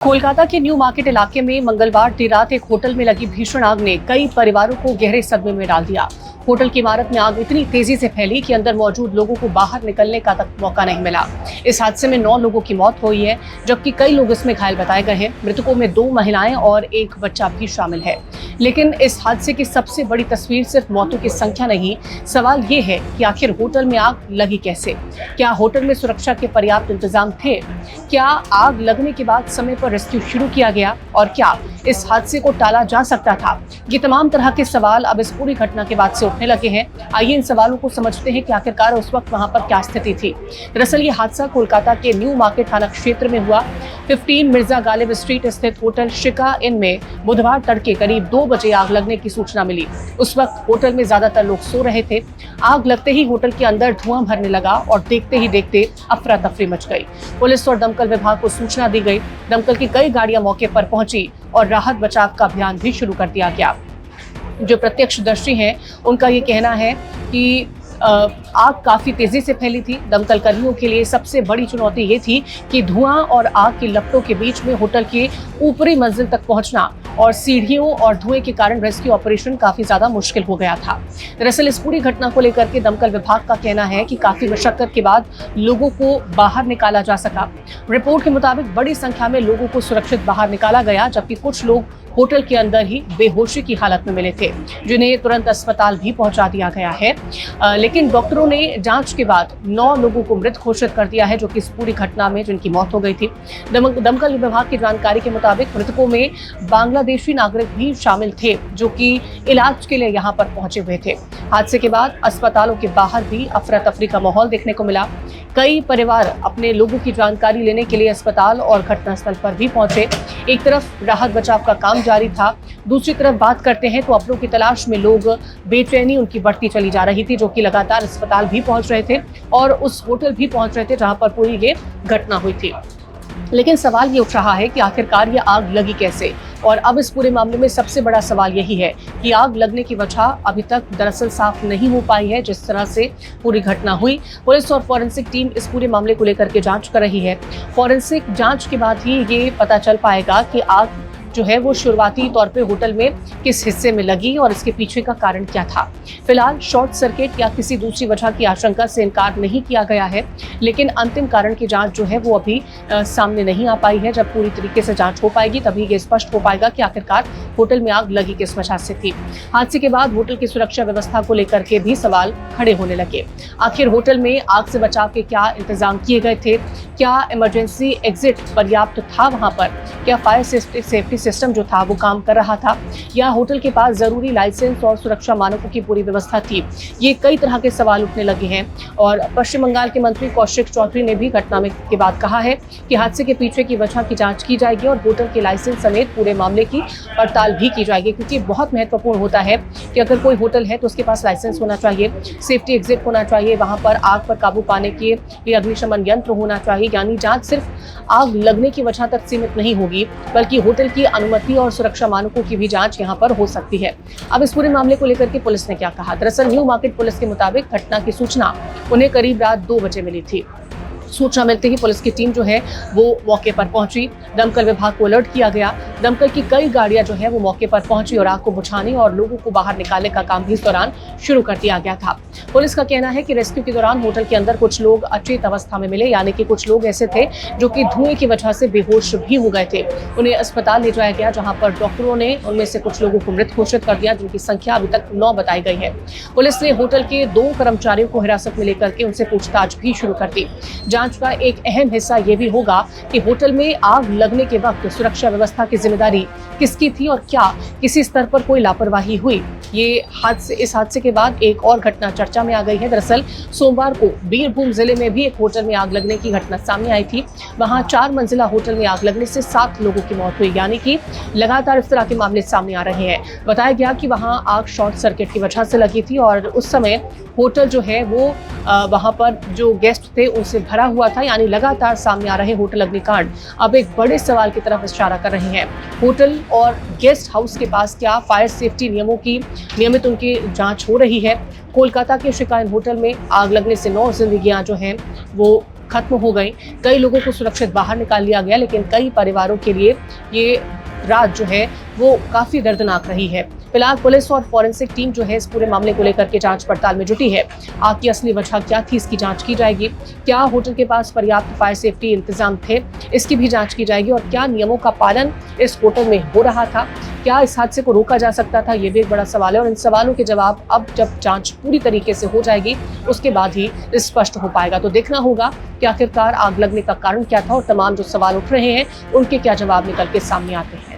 कोलकाता के new market इलाके में मंगलवार देर रात एक होटल में लगी भीषण आग ने कई परिवारों को गहरे सदमे में डाल दिया। होटल की इमारत में आग इतनी तेजी से फैली कि अंदर मौजूद लोगों को बाहर निकलने का तक मौका नहीं मिला। इस हादसे में 9 लोगों की मौत हुई है, जबकि कई लोग इसमें घायल बताए गए हैं। मृतकों में 2 महिलाएं और एक बच्चा भी शामिल है। लेकिन इस हादसे की सबसे बड़ी तस्वीर सिर्फ मौतों की संख्या नहीं, सवाल ये है कि आखिर होटल में आग लगी कैसे? क्या होटल में सुरक्षा के पर्याप्त इंतजाम थे? क्या आग लगने के बाद समय पर रेस्क्यू शुरू किया गया? और क्या इस हादसे को टाला जा सकता था? ये तमाम तरह के सवाल अब इस पूरी घटना के बाद से उठने लगे हैं। आइए इन सवालों को समझते हैं कि आखिरकार उस वक्त वहां पर क्या स्थिति थी। दरअसल ये हादसा कोलकाता के न्यू मार्केट थाना क्षेत्र में हुआ। 15 मिर्जा गालिब स्ट्रीट स्थित होटल शिका इन में बुधवार तड़के करीब 2 बजे आग लगने की सूचना मिली। उस वक्त होटल में ज्यादातर लोग सो रहे थे। आग लगते ही होटल के अंदर धुआं भरने लगा और देखते ही देखते अफरा तफरी मच गई। पुलिस और दमकल विभाग को सूचना दी गई। दमकल की कई गाड़ियां मौके पर पहुंची और राहत बचाव का अभियान भी शुरू कर दिया गया। जो प्रत्यक्षदर्शी हैं उनका ये कहना है कि आग काफी तेजी से फैली थी। दमकल कर्मियों के लिए सबसे बड़ी चुनौती ये थी कि धुआं और आग की लपटों के बीच में होटल की ऊपरी मंजिल तक पहुंचना और सीढ़ियों और धुएं के कारण रेस्क्यू ऑपरेशन काफी ज्यादा मुश्किल हो गया था। दरअसल इस पूरी घटना को लेकर के दमकल विभाग का कहना है कि काफी मशक्कत के बाद लोगों को बाहर निकाला जा सका। रिपोर्ट के मुताबिक बड़ी संख्या में लोगों को सुरक्षित बाहर निकाला गया, जबकि कुछ लोग होटल के अंदर ही बेहोशी की हालत में मिले थे, जिन्हें तुरंत अस्पताल भी पहुंचा दिया गया है। लेकिन डॉक्टरों ने जांच के बाद 9 लोगों को मृत घोषित कर दिया है, जो कि इस पूरी घटना में जिनकी मौत हो गई थी। दमकल विभाग की जानकारी के मुताबिक मृतकों में बांग्लादेशी नागरिक भी शामिल थे, जो कि इलाज के लिए यहाँ पर पहुंचे हुए थे। हादसे के बाद अस्पतालों के बाहर भी अफरा तफरी का माहौल देखने को मिला। कई परिवार अपने लोगों की जानकारी लेने के लिए अस्पताल और घटनास्थल पर भी पहुंचे। एक तरफ राहत बचाव का काम जारी था, दूसरी तरफ बात करते हैं तो अपनों की तलाश में लोग बेचैनी उनकी बढ़ती चली जा रही थी, जो कि लगातार अस्पताल भी पहुंच रहे थे और उस होटल भी पहुंच रहे थे जहां पर पूरी ये घटना हुई थी। लेकिन सवाल ये उठ रहा है कि आखिरकार ये आग लगी कैसे? और अब इस पूरे मामले में सबसे बड़ा सवाल यही है कि आग लगने की वजह अभी तक दरअसल साफ नहीं हो पाई है। जिस तरह से पूरी घटना हुई, पुलिस और फॉरेंसिक टीम इस पूरे मामले को लेकर के जांच कर रही है। फॉरेंसिक जांच के बाद ही ये पता चल पाएगा कि आग जो है वो शुरुआती तौर पे होटल में किस हिस्से में लगी और इसके पीछे का कारण क्या था। फिलहाल शॉर्ट सर्किट या किसी दूसरी वजह की आशंका से इनकार नहीं किया गया है, लेकिन अंतिम कारण की जांच जो है वो अभी सामने नहीं आ पाई है। जब पूरी तरीके से जांच हो पाएगी तभी ये स्पष्ट हो पाएगा कि आखिरकार होटल में आग लगी किस वजह से थी। हादसे के बाद होटल की सुरक्षा व्यवस्था को लेकर के भी सवाल खड़े होने लगे। आखिर होटल में आग से बचाव के क्या इंतजाम किए गए थे? क्या इमरजेंसी एग्जिट पर्याप्त था वहां पर? क्या फायर सेफ्टी सिस्टम जो था वो काम कर रहा था? या होटल के पास जरूरी लाइसेंस और सुरक्षा मानकों की पूरी व्यवस्था थी? ये कई तरह के सवाल उठने लगे हैं और पश्चिम बंगाल के मंत्री कौशिक चौधरी ने भी घटना में के बाद कहा है कि हादसे के पीछे की वजह की जांच की जाएगी और होटल के लाइसेंस समेत पूरे मामले की पड़ताल भी की जाएगी, क्योंकि बहुत महत्वपूर्ण होता है कि अगर कोई होटल है तो उसके पास लाइसेंस होना चाहिए, सेफ्टी एग्जिट होना चाहिए, वहां पर आग पर काबू पाने के लिए अग्निशमन यंत्र होना चाहिए। यानी जांच सिर्फ आग लगने की वजह तक सीमित नहीं होगी, बल्कि होटल की अनुमति और सुरक्षा मानकों की भी जांच यहां पर हो सकती है। अब इस पूरे मामले को लेकर के पुलिस ने क्या कहा? दरअसल न्यू मार्केट पुलिस के मुताबिक घटना की सूचना उन्हें करीब रात 2 बजे मिली थी। सूचना मिलते ही पुलिस की टीम जो है वो मौके पर पहुंची। दमकल विभाग को अलर्ट किया गया। दमकल की कई गाड़ियां जो है वो मौके पर पहुंची और आग को बुझाने और लोगों को बाहर निकालने का काम भी इस दौरान शुरू कर दिया गया था। पुलिस का कहना है कि रेस्क्यू के दौरान होटल के अंदर कुछ लोग अचेत अवस्था में मिले, यानी कि कुछ लोग ऐसे थे जो कि धुएं की वजह से बेहोश भी हो गए थे। उन्हें अस्पताल ले जाया गया, जहां पर डॉक्टरों ने उनमें से कुछ लोगों को मृत घोषित कर दिया, जिनकी संख्या अभी तक 9 बताई गई है। पुलिस ने होटल के 2 कर्मचारियों को हिरासत में लेकर के उनसे पूछताछ भी शुरू कर दी। जांच का एक अहम हिस्सा ये भी होगा कि होटल में आग लगने के वक्त सुरक्षा व्यवस्था की जिम्मेदारी किसकी थी और क्या किसी स्तर पर कोई लापरवाही हुई। इस हादसे के बाद एक और घटना चर्चा में आ गई है। दरअसल सोमवार को बीरभूम जिले में भी एक होटल में आग लगने की घटना सामने आई थी। वहां 4 मंजिला होटल में आग लगने से 7 लोगों की मौत हुई, यानी कि लगातार इस तरह के मामले सामने आ रहे हैं। बताया गया कि वहां आग शॉर्ट सर्किट की वजह से लगी थी और उस समय होटल जो है वो वहां पर जो गेस्ट थे उनसे भरा हुआ था। यानी लगातार सामने आ रहे होटल अग्निकांड अब एक बड़े सवाल की तरफ इशारा कर रहे हैं। होटल और गेस्ट हाउस के पास क्या फायर सेफ्टी नियमों की नियमित उनकी जांच हो रही है? कोलकाता के शिका इन होटल में आग लगने से 9 जिंदगियां जो हैं वो खत्म हो गई। कई लोगों को सुरक्षित बाहर निकाल लिया गया, लेकिन कई परिवारों के लिए ये रात जो है वो काफी दर्दनाक रही है। फिलहाल पुलिस और फॉरेंसिक टीम जो है इस पूरे मामले को लेकर के जांच पड़ताल में जुटी है। आग की असली वजह क्या थी, इसकी जांच की जाएगी। क्या होटल के पास पर्याप्त फायर सेफ्टी इंतजाम थे, इसकी भी जांच की जाएगी। और क्या नियमों का पालन इस होटल में हो रहा था, क्या इस हादसे को रोका जा सकता था, ये भी एक बड़ा सवाल है। और इन सवालों के जवाब अब जब जांच पूरी तरीके से हो जाएगी उसके बाद ही स्पष्ट हो पाएगा। तो देखना होगा कि आखिरकार आग लगने का कारण क्या था और तमाम जो सवाल उठ रहे हैं उनके क्या जवाब निकल के सामने आते हैं।